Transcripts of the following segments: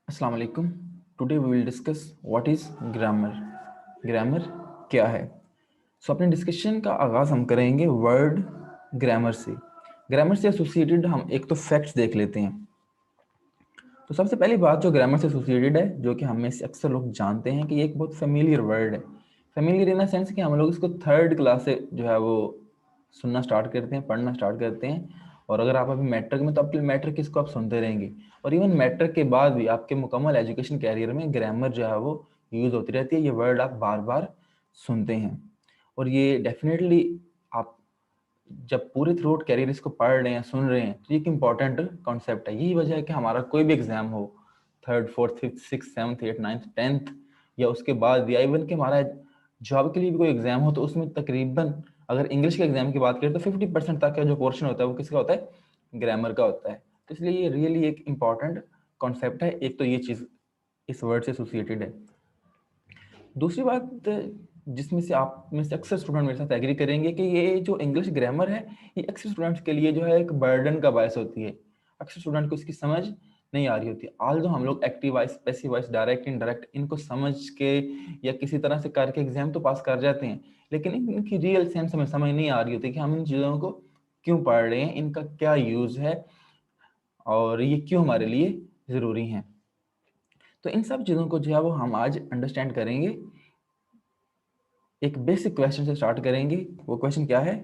अस्सलाम वालेकुम। Today we will discuss what is grammar. Grammar क्या है? अपने डिस्कशन का आगाज़ हम करेंगे वर्ड ग्रामर से। ग्रामर से एसोसिएटेड हम एक तो फैक्ट्स देख लेते हैं। तो सबसे पहली बात जो ग्रामर से एसोसिएटेड है, जो कि हम में से अक्सर लोग जानते हैं कि ये एक बहुत फेमिलियर वर्ड है। फेमिलियर इन द सेंस कि हम लोग इसको थर्ड क्लास से जो है वो सुनना स्टार्ट करते हैं, पढ़ना स्टार्ट करते हैं। और अगर आप अभी मैट्रिक में, तो आपके मैट्रिक इसको आप सुनते रहेंगे। और इवन मैट्रिक के बाद भी आपके मुकम्मल एजुकेशन कैरियर में ग्रामर जो है वो यूज़ होती रहती है। ये वर्ड आप बार बार सुनते हैं और ये डेफिनेटली आप जब पूरे थ्रू आउट कैरियर इसको पढ़ रहे हैं, सुन रहे हैं, तो ये एक इंपॉर्टेंट कॉन्सेप्ट है। यही वजह है कि हमारा कोई भी एग्जाम हो, third, fourth, fifth, six, seventh, eight, ninth, tenth या उसके बाद, या इवन कि हमारा जॉब के लिए भी कोई एग्जाम हो, तो उसमें तकरीबन अगर इंग्लिश के एग्जाम की बात करें तो 50% तक का जो पोर्शन होता है वो किसका होता है? ग्रामर का होता है। तो इसलिए ये रियली एक इम्पॉर्टेंट कॉन्सेप्ट है। एक तो ये चीज़ इस वर्ड से एसोसिएटेड है। दूसरी बात, जिसमें से आप में से अक्सर स्टूडेंट मेरे साथ एग्री करेंगे कि ये जो इंग्लिश ग्रामर है, ये अक्सर स्टूडेंट्स के लिए जो है एक बर्डन का बायस होती है। अक्सर स्टूडेंट को इसकी समझ नहीं आ रही होती। आल जो हम लोग active voice, passive wise, direct, indirect इनको समझ के या किसी तरह से करके एग्जाम तो पास कर जाते हैं, लेकिन इनकी रियल सेंस हमें समझ नहीं आ रही होती कि हम इन चीज़ों को क्यों पढ़ रहे हैं, इनका क्या यूज़ है और ये क्यों हमारे लिए ज़रूरी हैं। तो इन सब चीज़ों को जो है वो हम आज अंडरस्टैंड करेंगे। एक बेसिक क्वेश्चन से स्टार्ट करेंगे। वो क्वेश्चन क्या है?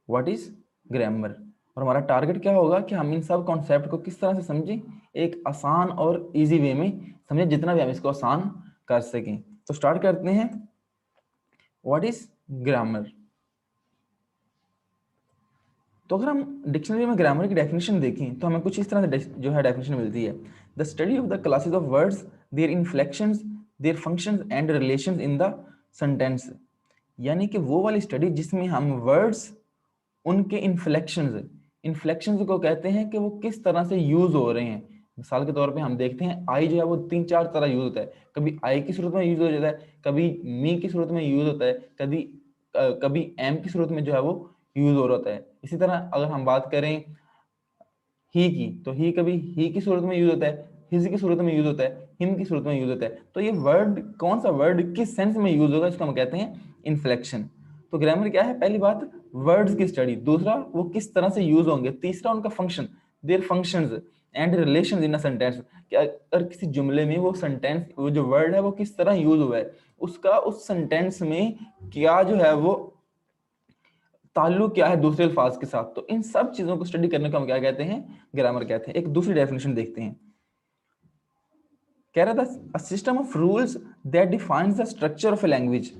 What is grammar. और हमारा टारगेट क्या होगा कि हम इन सब कॉन्सेप्ट को किस तरह से समझें, एक आसान और इजी वे में समझें, जितना भी हम इसको आसान कर सकें। तो स्टार्ट करते हैं। What is grammar. तो अगर हम डिक्शनरी में ग्रामर की डेफिनेशन देखें तो हमें कुछ इस तरह से जो है डेफिनेशन मिलती है। The study of the classes of words, their inflections, their functions and relations in the sentence. यानी कि वो वाली स्टडी जिसमें हम वर्ड्स, उनके इन्फ्लेक्शंस को कहते हैं कि वो किस तरह से यूज हो रहे हैं। मिसाल के तौर पे हम देखते हैं आई जो है वो 3-4 तरह यूज होता है। कभी आई की सूरत में यूज हो जाता है, कभी मी की सूरत में यूज होता है, कभी एम की सूरत में जो है वो यूज हो रहा होता है। इसी तरह अगर हम बात करें ही की, तो ही कभी ही की सूरत में यूज होता है, हिज की सूरत में यूज होता है, हिम की सूरत में यूज होता है। तो ये वर्ड, कौन सा वर्ड किस सेंस में यूज होगा, इसको हम कहते हैं इन्फ्लेक्शन। तो ग्रामर क्या है? पहली बात, वर्ड्स की स्टडी। दूसरा, वो किस तरह से यूज होंगे। तीसरा, उनका function, there functions and relations in a sentence. कि अगर किसी जुमले में वो सेंटेंस, वो जो वर्ड है वो किस तरह यूज हुआ है, उसका उस सेंटेंस में क्या जो है वो ताल्लुक क्या है दूसरे अल्फाज के साथ। तो इन सब चीजों को स्टडी करने को हम क्या कहते हैं? ग्रामर कहते हैं। एक दूसरी डेफिनेशन देखते हैं। कह रहा था, a system of rules that defines the structure of a language.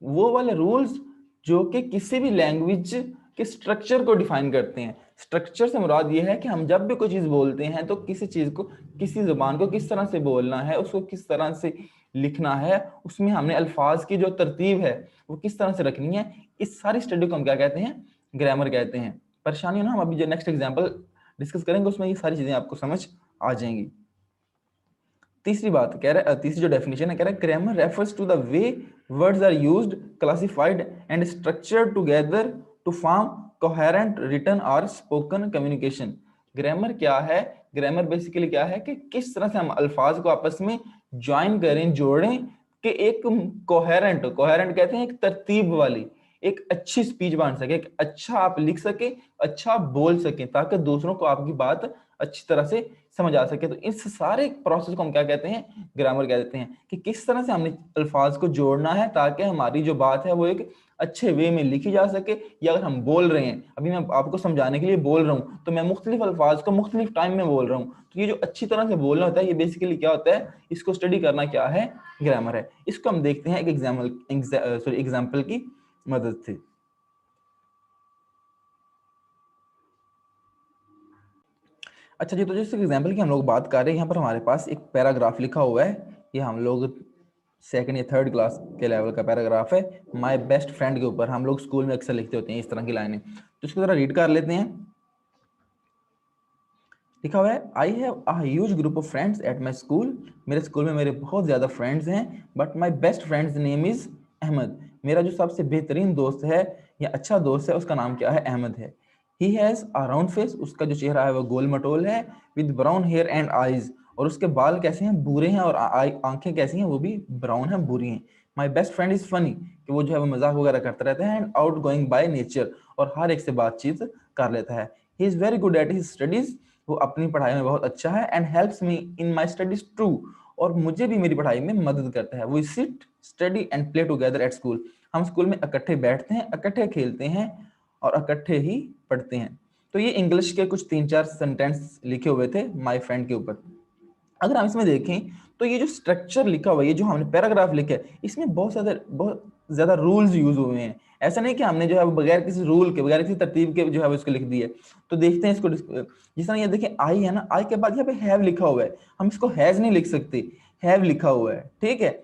वो वाले रूल्स जो कि किसी भी लैंग्वेज के स्ट्रक्चर को डिफाइन करते हैं। स्ट्रक्चर से मुराद ये है कि हम जब भी कोई चीज बोलते हैं तो किसी चीज को, किसी जुबान को किस तरह से बोलना है, उसको किस तरह से लिखना है, उसमें हमने अल्फाज की जो तरतीब है वो किस तरह से रखनी है। इस सारी स्टडी को हम क्या कहते हैं? ग्रामर कहते हैं। परेशानी ना, हम अभी जो नेक्स्ट एग्जाम्पल डिस्कस करेंगे उसमें ये सारी चीजें आपको समझ आ जाएंगी। तीसरी बात कह रहा है, तीसरी जो डेफिनेशन है, कह रहा है grammar refers to the way words are used, classified and structured together to form coherent written और स्पोकन कम्युनिकेशन। ग्रामर क्या है? ग्रामर बेसिकली क्या है कि किस तरह से हम अल्फाज को आपस में ज्वाइन करें, जोड़ें, कि एक कोहेरेंट, कोहेरेंट कहते हैं एक तरतीब वाली, एक अच्छी स्पीच बन सके, एक अच्छा आप लिख सके, अच्छा बोल सके, ताकि दूसरों को आपकी बात अच्छी तरह से समझ आ सके। तो इस सारे प्रोसेस को हम क्या कहते हैं? ग्रामर कहते हैं। कि किस तरह से हमने अल्फाज को जोड़ना है ताकि हमारी जो बात है वो एक अच्छे वे में लिखी जा सके। या अगर हम बोल रहे हैं, अभी मैं आपको समझाने के लिए बोल रहा हूँ, तो मैं मुख्तलिफ अल्फाज को मुख्तलिफ टाइम में बोल रहा हूँ, तो ये जो अच्छी तरह से बोलना होता है, ये बेसिकली क्या होता है? इसको स्टडी करना क्या है? ग्रामर है। इसको हम देखते हैं एक एग्जाम्पल की मदद से। अच्छा जी, तो जिस एग्जाम्पल की हम लोग बात कर रहे हैं, यहाँ पर हमारे पास एक पैराग्राफ लिखा हुआ है। ये हम लोग सेकंड या थर्ड क्लास के लेवल का पैराग्राफ है। माय बेस्ट फ्रेंड के ऊपर हम लोग स्कूल में अक्सर लिखते होते हैं इस तरह की लाइनें। तो इसको जरा रीड कर लेते हैं। लिखा हुआ है, I have a huge group of friends at my school. मेरे स्कूल में मेरे बहुत ज़्यादा फ्रेंड्स हैं। But my best friend's name is Ahmad. मेरा जो सबसे बेहतरीन दोस्त है या अच्छा दोस्त है, उसका नाम क्या है? अहमद है। He has a round face. उसका जो चेहरा है वो गोल मटोल है। With brown hair and eyes. और उसके बाल कैसे हैं, बुरे हैं, और आंखें कैसी हैं, वो भी ब्राउन हैं, बुरी हैं। My best friend is funny, कि वो जो है वो मजाक वगैरह करता रहता है, and outgoing by nature, और हर एक से बातचीत कर लेता है। He is very good at his studies, वो अपनी पढ़ाई में बहुत अच्छा है, and helps me in my studies too, और मुझे भी मेरी पढ़ाई में मदद करता है। We sit study and play together at school, हम स्कूल में इकट्ठे बैठते हैं, इकट्ठे खेलते हैं और इकट्ठे ही पढ़ते हैं। तो ये इंग्लिश के कुछ 3-4 सेंटेंस लिखे हुए थे माय फ्रेंड के ऊपर। अगर हम इसमें देखें तो ये जो स्ट्रक्चर लिखा हुआ है, ये जो हमने पैराग्राफ लिखा है, इसमें बहुत ज्यादा रूल्स यूज हुए हैं। ऐसा नहीं कि हमने जो है बगैर किसी रूल के, बगैर किसी तरतीब के जो है उसको लिख दिया है। तो देखते हैं इसको, जिस तरह ये देखें आई है ना, आई के बाद यहाँ पे हैव लिखा हुआ है, हम इसको हैज नहीं लिख सकते, हैव लिखा हुआ है, ठीक है।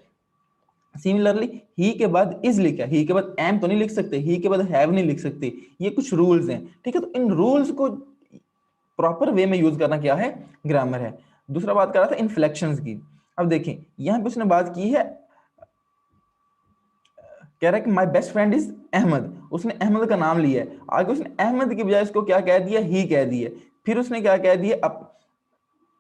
सिमिलरली ही के बाद इज लिखा है, ही के बाद एम तो नहीं लिख सकते, ही के बाद हैव नहीं लिख सकते, ये कुछ रूल्स हैं, ठीक है। तो इन रूल्स को प्रॉपर वे में यूज करना क्या है, ग्रामर है। दूसरा बात कर रहा था इन्फ्लेक्शंस की। अब देखें यहाँ पे उसने बात की है, कह रहा है कि my best friend is Ahmad, उसने अहमद का नाम लिया है, आगे उसने अहमद की बजाय उसको क्या कह दिया, ही कह दिया। फिर उसने क्या कह दिया, अब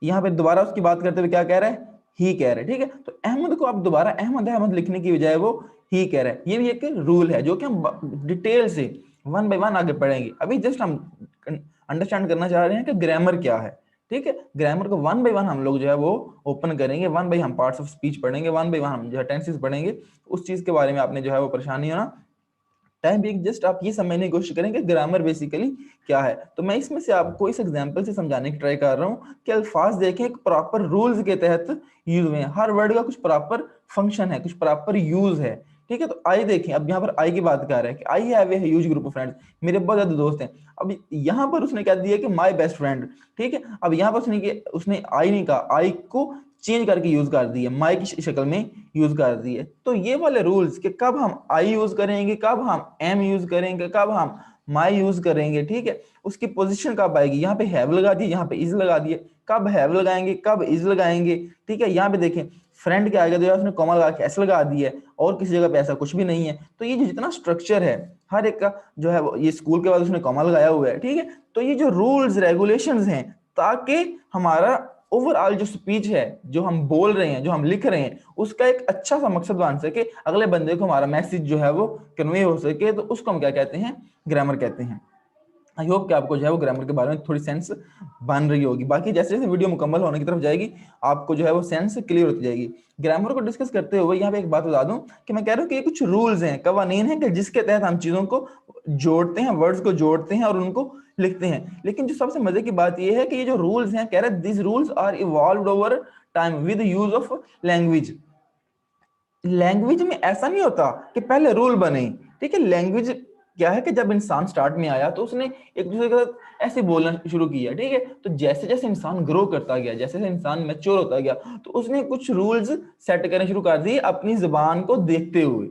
यहाँ पे दोबारा उसकी बात करते हुए क्या कह रहा है, ही कह रहा है, ठीक है। तो अहमद को आप दोबारा अहमद अहमद लिखने की बजाय वो ही कह रहा है। ये भी एक रूल है जो कि हम डिटेल से वन बाय वन आगे पढ़ेंगे। अभी जस्ट हम अंडरस्टैंड करना चाह रहे हैं कि ग्रामर क्या है, ठीक है। ग्रामर को वन बाय वन हम लोग जो है वो ओपन करेंगे, वन बाय हम पार्ट्स ऑफ स्पीच पढ़ेंगे, वन बाय वन हम जो है टेंसेस पढ़ेंगे। उस चीज के बारे में आपने जो है वो परेशानी होना टाइम भी, जस्ट आप ये समझने की कोशिश करें कि ग्रामर बेसिकली क्या है। तो मैं इसमें से आपको इस एग्जांपल से समझाने की ट्राई कर रहा हूँ कि अल्फाज देखें एक प्रॉपर रूल्स के तहत यूज हुए हैं, हर वर्ड का कुछ प्रॉपर फंक्शन है, कुछ प्रॉपर यूज है, ठीक है। तो आई देखें, अब यहाँ पर आई की बात कर रहा है कि I have a huge group of friends, मेरे बहुत ज्यादा दोस्त हैं। अब यहाँ पर उसने क्या दिया कि माय बेस्ट फ्रेंड, ठीक है। अब यहाँ पर उसने आई नहीं कहा, आई को चेंज करके यूज कर दी है, माई की शक्ल में यूज कर दी है। तो ये वाले रूल्स कि कब हम आई यूज करेंगे, कब हम एम यूज करेंगे, कब हम माई यूज करेंगे, ठीक है, उसकी पोजीशन कब आएगी, यहाँ पे हैव लगा दिए, यहाँ पे इज लगा दिए, कब हैव लगाएंगे, कब इज लगाएंगे, ठीक है। यहाँ पे देखें फ्रेंड के आगे तो यार उसने कॉमा लगा के एस लगा दिया है, और किसी जगह पे ऐसा कुछ भी नहीं है। तो ये जो जितना स्ट्रक्चर है हर एक का जो है ये स्कूल के बाद उसने कॉमा लगाया हुआ है, ठीक है। तो ये जो रूल्स रेगुलेशंस हैं, ताकि हमारा ओवरऑल जो स्पीच है, जो हम बोल रहे हैं, जो हम लिख रहे हैं, उसका एक अच्छा सा मकसद बन सके, अगले बंदे को हमारा मैसेज जो है वो कन्वे हो सके, तो उसको हम क्या कहते हैं, ग्रामर कहते हैं। आई होप कि आपको जो है वो ग्रामर के बारे में थोड़ी सेंस बन रही होगी। बाकी जैसे जैसे वीडियो मुकम्मल होने की तरफ जाएगी, आपको जो है वो सेंस क्लियर होती जाएगी। ग्रामर को डिस्कस करते हुए यहाँ पे एक बात बता दूं कि मैं कह रहा हूँ कि ये कुछ रूल्स हैं, कवानीन हैं कि जिसके तहत हम चीजों को जोड़ते हैं, वर्ड्स को जोड़ते हैं और उनको लिखते हैं। लेकिन जो सबसे मजे की बात यह है कि ये जो रूल्स हैं, कह रहे this rules are evolved over time with use of language. Language में ऐसा नहीं होता कि पहले रूल बने, ठीक है। लैंग्वेज क्या है कि जब इंसान स्टार्ट में आया तो उसने एक दूसरे के साथ ऐसे बोलना शुरू किया, ठीक है। तो जैसे जैसे इंसान ग्रो करता गया, जैसे जैसे इंसान मैच्योर होता गया, तो उसने कुछ रूल्स सेट करने शुरू कर दिए अपनी जुबान को देखते हुए,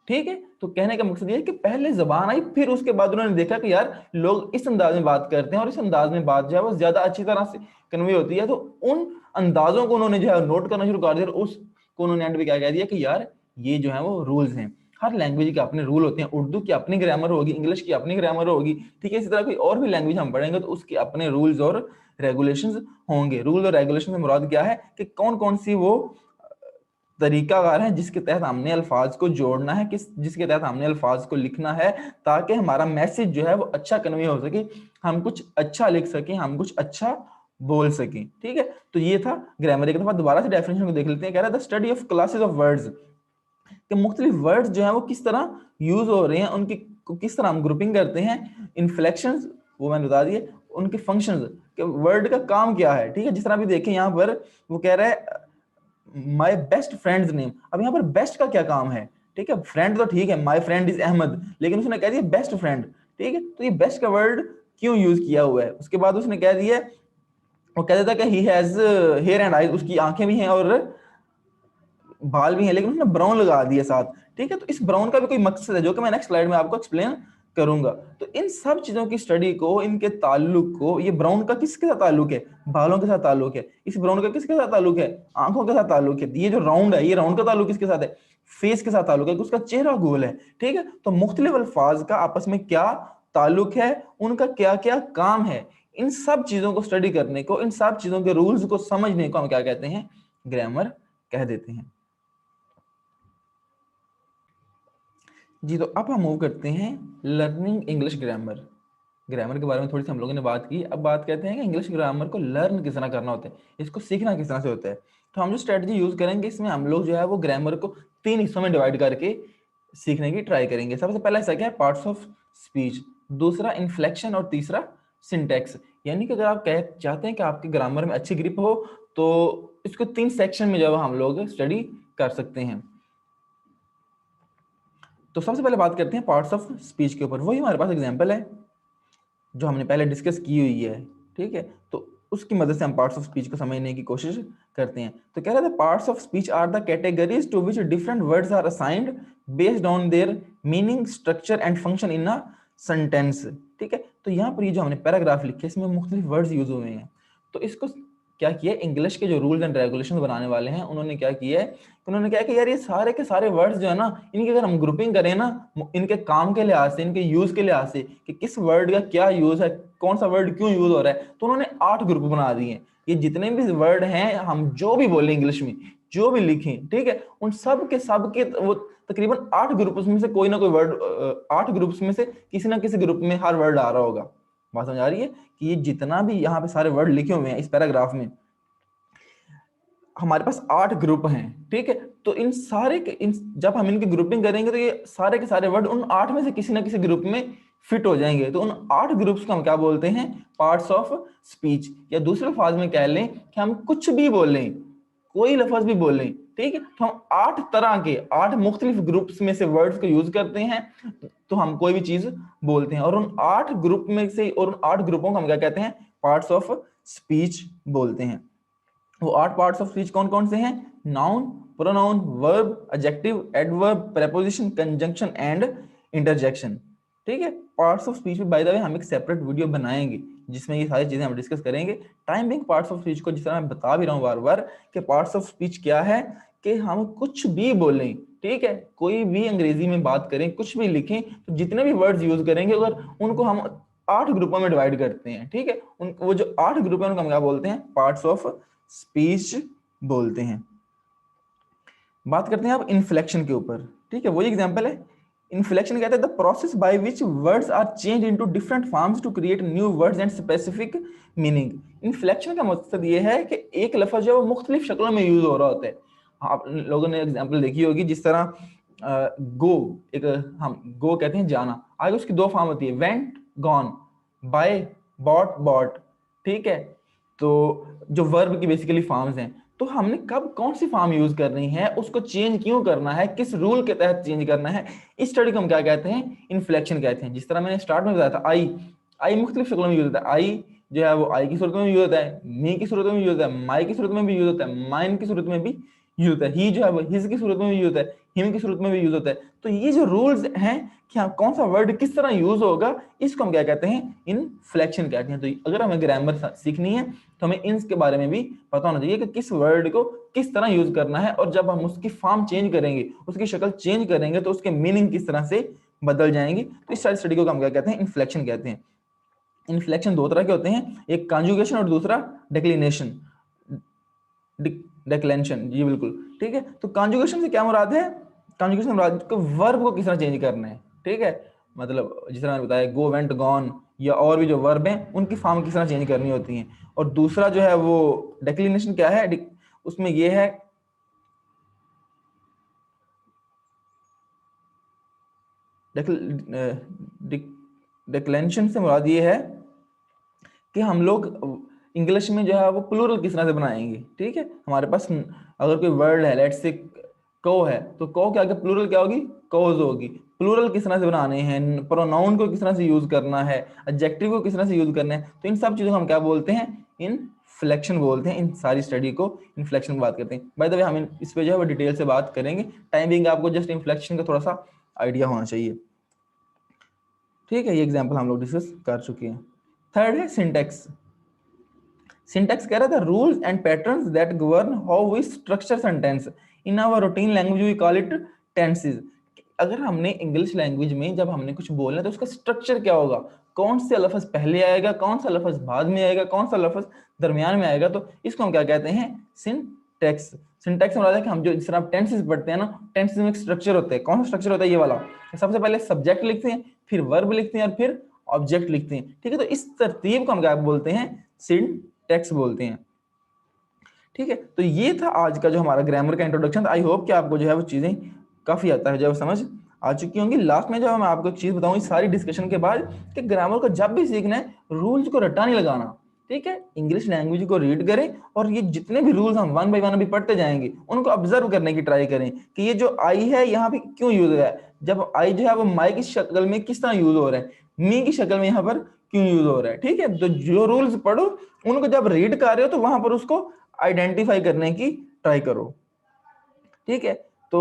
ठीक है। तो कहने का मकसद ये है कि पहले जबान आई, फिर उसके बाद उन्होंने देखा कि यार लोग इस अंदाज में बात करते हैं और इस अंदाज में बात जो है वो ज्यादा अच्छी तरह से कन्वे होती है। तो उन अंदाजों को उन्होंने जो है नोट करना शुरू कर दिया, और उसको उन्होंने एंड में क्या कह दिया कि यार ये जो है वो रूल्स हैं। हर लैंग्वेज के अपने रूल होते हैं, उर्दू की अपनी ग्रामर होगी, इंग्लिश की अपनी ग्रामर होगी, ठीक है। इसी तरह कोई और भी लैंग्वेज हम पढ़ेंगे तो उसके अपने रूल्स और रेगुलेशंस होंगे। रूल और रेगुलेशन से मुराद क्या है कि कौन कौन सी वो तरीकाकार है जिसके तहत हमने अल्फाज को जोड़ना है, जिसके तहत हमने अल्फाज को लिखना है, ताकि हमारा मैसेज जो है वो अच्छा कन्वे हो सके, हम कुछ अच्छा लिख सकें, हम कुछ अच्छा बोल सकें, ठीक है। तो ये था ग्रामर। एक दफा दोबारा से डेफिनेशन को देख लेते हैं। कह रहा है the study of classes of words, कि मुख्तलिफ वर्ड्स जो है वो किस तरह यूज हो रहे हैं, उनकी किस तरह हम ग्रुपिंग करते हैं, इन्फ्लेक्शंस वो मैंने बता दिए, उनके फंक्शंस कि वर्ड का काम क्या है, ठीक है। जिस तरह भी देखें यहाँ पर वो कह रहा है माय बेस्ट फ्रेंड्स नेम। अब यहाँ पर बेस्ट का क्या काम है, ठीक है। फ्रेंड तो ठीक है, माय फ्रेंड इज अहमद, लेकिन उसने कह दिया बेस्ट फ्रेंड, ठीक है। तो ये बेस्ट का वर्ड क्यों यूज किया हुआ है। उसके बाद उसने कह दिया, वो कह देता कि he has hair and eyes, उसकी आंखें भी हैं और बाल भी हैं, लेकिन उसने ब्राउन लगा दिया साथ, ठीक है। तो इस ब्राउन का भी कोई मकसद है जो कि मैं नेक्स्ट स्लाइड में आपको एक्सप्लेन करूंगा। तो इन सब चीजों की स्टडी को, इनके ताल्लुक को, ये ब्राउन का किसके साथ ताल्लुक है, बालों के साथ ताल्लुक है। इस ब्राउन का किसके साथ ताल्लुक है, आंखों के साथ ताल्लुक है। ये जो राउंड है, ये राउंड का ताल्लुक किसके साथ है, फेस के साथ ताल्लुक है, उसका चेहरा गोल है, ठीक है। तो मुख्तलिफ अल्फाज का आपस में क्या ताल्लुक है, उनका क्या क्या काम है, इन सब चीजों को स्टडी करने को, इन सब चीजों के रूल्स को समझने को हम क्या कहते हैं, ग्रामर कह देते हैं। जी तो अब हम मूव करते हैं लर्निंग इंग्लिश ग्रामर। ग्रामर के बारे में थोड़ी सी हम लोगों ने बात की, अब बात करते हैं कि इंग्लिश ग्रामर को लर्न किस तरह करना होता है, इसको सीखना किस तरह से होता है। तो हम जो स्ट्रेटजी यूज करेंगे इसमें हम लोग जो है वो ग्रामर को 3 हिस्सों में डिवाइड करके सीखने की ट्राई करेंगे। सबसे पहला हिस्सा क्या है, पार्ट्स ऑफ स्पीच, दूसरा इन्फ्लेक्शन और तीसरा सिंटैक्स। यानी कि अगर आप चाहते हैं कि आपके ग्रामर में अच्छी ग्रिप हो तो इसको 3 सेक्शन में जो हम लोग स्टडी कर सकते हैं। तो सबसे पहले बात करते हैं पार्ट्स ऑफ स्पीच के ऊपर। वही हमारे पास एग्जांपल है जो हमने पहले डिस्कस की हुई है, ठीक है, तो उसकी मदद से हम पार्ट्स ऑफ स्पीच को समझने की कोशिश करते हैं। तो कह रहा था parts of speech are the categories to which different words are assigned based on their meaning, structure and function in a sentence. ठीक है, तो यहाँ पर ये जो हमने पैराग्राफ लिखे इसमें मुख्तलिफ वर्ड्स यूज हुए हैं। तो इसको क्या किया, इंग्लिश के जो रूल्स एंड रेगुलेशन बनाने वाले हैं उन्होंने क्या किया है, उन्होंने क्या कि यार ये सारे के सारे वर्ड्स जो है ना, इनकी अगर हम ग्रुपिंग करें ना, इनके काम के लिहाज से, इनके यूज के लिहाज से कि किस वर्ड का क्या यूज है, कौन सा वर्ड क्यों यूज हो रहा है, तो उन्होंने 8 ग्रुप बना दिए हैं। ये जितने भी वर्ड हैं, हम जो भी बोले इंग्लिश में, जो भी लिखें, ठीक है, उन सब के वो तकरीबन 8 ग्रुप्स में से कोई ना कोई वर्ड, 8 ग्रुप्स में से किसी ना किसी ग्रुप में हर वर्ड आ रहा होगा। बात समझ आ रही है कि ये जितना भी यहाँ पे सारे वर्ड लिखे हुए हैं इस पैराग्राफ में, हमारे पास 8 ग्रुप हैं। ठीक है, तो इन सारे जब हम इनकी ग्रुपिंग करेंगे तो ये सारे के सारे वर्ड उन 8 में से किसी ना किसी ग्रुप में फिट हो जाएंगे। तो उन 8 ग्रुप्स को हम क्या बोलते हैं, पार्ट्स ऑफ स्पीच। या दूसरे अल्फाज में कह लें कि हम कुछ भी बोलें, कोई लफ्ज भी बोलें, ठीक है, तो हम 8 तरह के 8 मुख्तलिफ ग्रुप्स में से वर्ड्स को यूज करते हैं, तो हम कोई भी चीज बोलते हैं। और उन 8 ग्रुप में से, और उन 8 ग्रुपों को हम क्या कहते हैं, पार्ट्स ऑफ स्पीच बोलते हैं। वो 8 पार्ट्स ऑफ स्पीच कौन कौन से हैं, noun, pronoun, verb, adjective, adverb, preposition, conjunction and interjection. ठीक है, पार्ट्स ऑफ स्पीच में बाय द वे हम एक सेपरेट वीडियो बनाएंगे जिसमें ये सारी चीजें हम डिस्कस करेंगे। Time being parts of speech को जिस तरह मैं बता भी रहा हूँ बार बार कि पार्ट्स ऑफ स्पीच क्या है, कि हम कुछ भी बोलें, ठीक है, कोई भी अंग्रेजी में बात करें, कुछ भी लिखें, तो जितने भी वर्ड्स यूज करेंगे अगर उनको हम 8 ग्रुपों में डिवाइड करते हैं, ठीक है, वो जो 8 ग्रुप है उनको हम क्या बोलते हैं, पार्ट्स ऑफ स्पीच बोलते हैं। बात करते हैं अब इन्फ्लेक्शन के ऊपर। ठीक है, वही एग्जांपल है, इन्फ्लेक्शन कहते हैं the process by which words are change into different forms to create new words and specific meaning. Inflection का मकसद ये है कि एक लफ्ज जो है वो मुख्तलिफ शक्लों में यूज हो रहा होता है। आप लोगों ने एग्जांपल देखी होगी, जिस तरह गो, एक हम गो कहते हैं जाना, आगे उसकी 2 फॉर्म होती है, went, gone, buy, bought, bought. ठीक है, तो जो वर्ब की बेसिकली फॉर्म्स हैं, तो हमने कब कौन सी फॉर्म यूज करनी है, उसको चेंज क्यों करना है, किस रूल के तहत चेंज करना है, इस स्टडी को हम क्या कहते हैं, इन्फ्लेक्शन कहते हैं। जिस तरह मैंने स्टार्ट में बताया था, आई मुख्तलिफ शक्लों में यूज होता है। आई जो है वो आई की सूरत में भी यूज होता है, मी की सूरत में भी यूज होता है, माई की सूरत में भी यूज होता है, माइन की सूरत में भी यूज होता है, ही जो है वो हिज की सूरत में भी यूज होता है, हिम की सूरत में भी यूज होता है। तो ये जो रूल्स हैं कि हाँ कौन सा वर्ड किस तरह यूज होगा, इसको हम क्या कहते हैं, इन्फ्लेक्शन कहते हैं। तो अगर हमें ग्रामर सीखनी है तो हमें इनके बारे में भी पता होना चाहिए कि किस वर्ड को किस तरह यूज करना है, और जब हम उसकी फॉर्म चेंज करेंगे, उसकी शक्ल चेंज करेंगे, तो उसके मीनिंग किस तरह से बदल जाएंगे। तो इस सारी स्टडी को हम क्या कहते हैं, इन्फ्लेक्शन कहते हैं। इन्फ्लेक्शन 2 तरह के होते हैं, एक कॉन्जुगेशन और दूसरा डिक्लिनेशन, डिक्लेंशन। जी बिल्कुल, ठीक है। तो कॉन्जुगेशन से क्या मुराद है, कॉन्जुगेशन से मुराद को वर्ब को किस तरह चेंज करना है। ठीक है, मतलब जिस तरह मैंने बताया गो, वेंट, गॉन, या और भी जो वर्ब हैं उनकी फॉर्म किस तरह चेंज करनी होती है। और दूसरा जो है वो डिक्लिनेशन क्या है, उसमें ये है डिक्लेंशन से मुराद ये है कि हम लोग इंग्लिश में जो है वो प्लूरल किस तरह से बनाएंगे। ठीक है, हमारे पास अगर कोई वर्ड है, लेट्स से को है, तो को के आगे प्लूरल क्या होगी, कोज होगी। प्लूरल किस तरह से बनाने हैं, प्रोनाउन को किस तरह से यूज करना है, एडजेक्टिव को किस तरह से यूज करना है, तो इन सब चीजों को हम क्या बोलते हैं, इन्फ्लेक्शन बोलते हैं। इन सारी स्टडी को इन्फ्लेक्शन की बात करते हैं। बाय द वे हम इस पे जो है वो डिटेल से बात करेंगे, टाइम बिंग आपको जस्ट इन्फ्लेक्शन का थोड़ा सा आइडिया होना चाहिए। ठीक है, ये एग्जाम्पल हम लोग डिस्कस कर चुके हैं। थर्ड है सिंटेक्स। सिंटेक्स कह रहा था rules and patterns that govern how we structure sentence in our routine language, we call it tenses. अगर हमने इंग्लिश लैंग्वेज में जब हमने कुछ बोलना है तो उसका स्ट्रक्चर क्या होगा, कौन से लफ्ज पहले आएगा, कौन सा लफ्ज बाद में आएगा, कौन सा लफ्ज दरमियान में आएगा, तो इसको हम क्या कहते हैं, सिंटैक्स। सिंटैक्स मतलब कि हम जो जिस तरह टेंसेस पढ़ते हैं ना, टेंसेस में एक स्ट्रक्चर होता है। कौन सा स्ट्रक्चर होता है, ये वाला। सबसे पहले सब्जेक्ट लिखते हैं, फिर वर्ब लिखते हैं और फिर ऑब्जेक्ट लिखते हैं, ठीक है। तो इस तरतीब को हम क्या बोलते हैं, सिंटैक्स बोलते हैं, ठीक है। तो ये था आज का जो हमारा ग्रामर का इंट्रोडक्शन। आई होप कि आपको जो है वो चीजें काफी आता है, जो समझ आ चुकी होंगी। लास्ट में जो मैं आपको एक चीज बताऊं इस सारी डिस्कशन के बाद, कि ग्रामर को जब भी सीखना है रूल्स को रट्टा नहीं लगाना, ठीक है। इंग्लिश लैंग्वेज को रीड करें और ये जितने भी रूल्स हम वन बाय वन अभी पढ़ते जाएंगे उनको ऑब्जर्व करने की ट्राई करें कि ये जो आई है यहाँ पे क्यों यूज हो रहा है, जब आई जो है वो माई की शक्ल में किस तरह यूज हो रहा है, मी की शक्ल में यहाँ पर क्यों यूज हो रहा है, ठीक है। तो जो रूल्स पढ़ो उनको जब रीड कर रहे हो तो वहां पर उसको आइडेंटिफाई करने की ट्राई करो, ठीक है। तो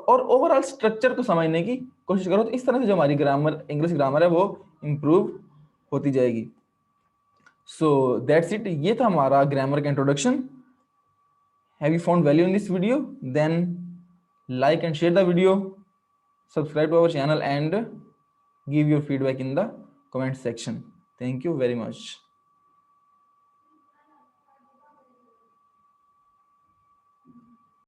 और ओवरऑल स्ट्रक्चर को समझने की कोशिश करो। तो इस तरह से जो हमारी ग्रामर, इंग्लिश ग्रामर है, वो इंप्रूव होती जाएगी। सो दैट्स इट, ये था हमारा ग्रामर का introduction. Have you found value in this video, then like and share the video, subscribe to our channel and give your feedback in the comment section. Thank you very much.